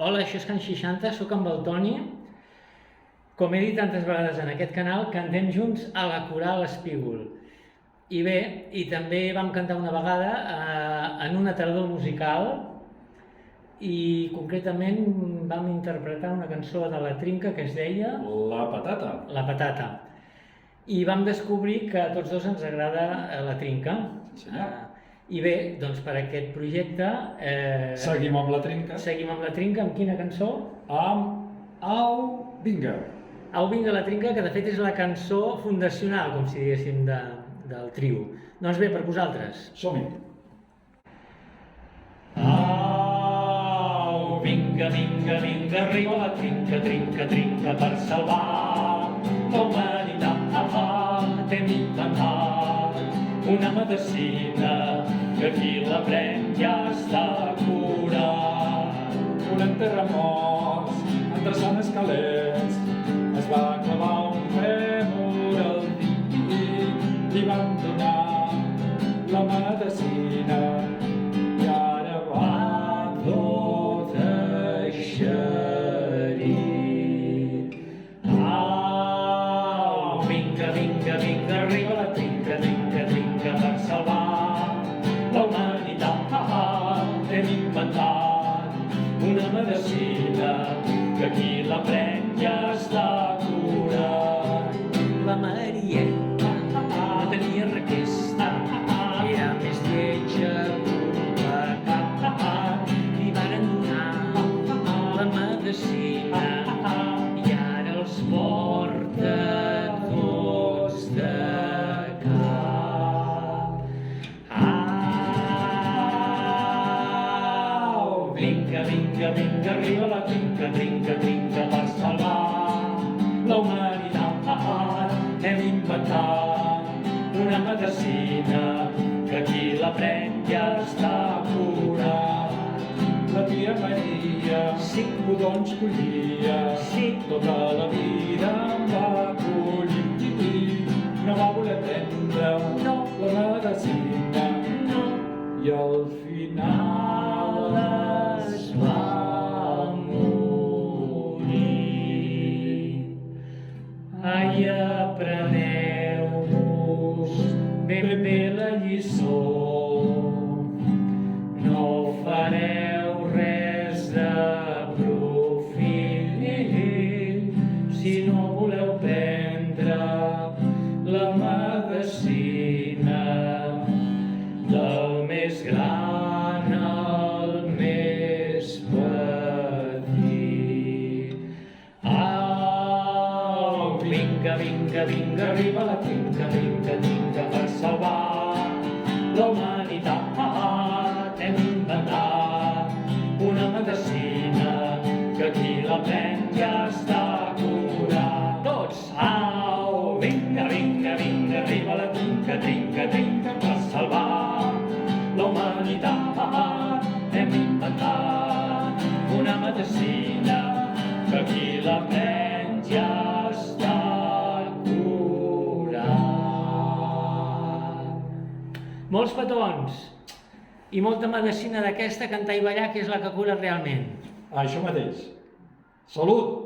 Hola, això és Can 60, sóc amb el Toni. Com he dit tantes vegades en aquest canal, cantem junts a la Coral Espígol. I bé, i també vam cantar una vegada en una tardor musical i concretament vam interpretar una cançó de La Trinca que es deia... La patata. La patata. I vam descobrir que a tots dos ens agrada la trinca. Sí, senyor. I bé, doncs per aquest projecte... Seguim amb la trinca. Seguim amb la trinca, amb quina cançó? Amb Au Vinga. Au Vinga la trinca, que de fet és la cançó fundacional, com si diguéssim, del trio. Doncs bé, per vosaltres. Som-hi. Au, vinga, vinga, vinga, arriba la trinca, trinca, trinca, per salvar la humanitat. T'hem inventat una medecina que qui la pren ja està curat. Curant terremots, endreçant esquelets, es va clavar un fèmur al dit i van donar la medecina i ara va tot eixerit. Au, vinga, vinga, vinga, arriba la trinca, trinca, trinca, per salvar la humanitat. Hem inventat una medecina que qui la pren ja està curat. La Marieta no tenia requesta, era més lletja que un pecat. Li varen donar la medecina i ara els porta tots de cap. Au, vinga, vinga, vinga, arriba la trinca, trinca, trinca, per salvar la humanitat. Hem inventat una medecina que qui la pren ja està curat. La tia Maria, Sí. codons collia, Sí. tota la vida em va collir. No va voler prendre No. la medecina No. i al final es va morir. Ai, apreneu-vos ben bé la lliçó. No fareu res de profit si no voleu prendre la medecina del més gran al més petit. Au, vinga, vinga, vinga, arriba la trinca, trinca, trinca, per salvar la humanitat. Hem inventat una medecina que qui la pren ja està curat. Tots! Au, vinga, vinga, vinga, arriba la trinca, trinca, trinca, per salvar la humanitat. Hem inventat una medecina que qui la pren ja està curat. Molts petons i molta medecina d'aquesta, cantar i ballar, que és la que cura realment. Això mateix. Salut!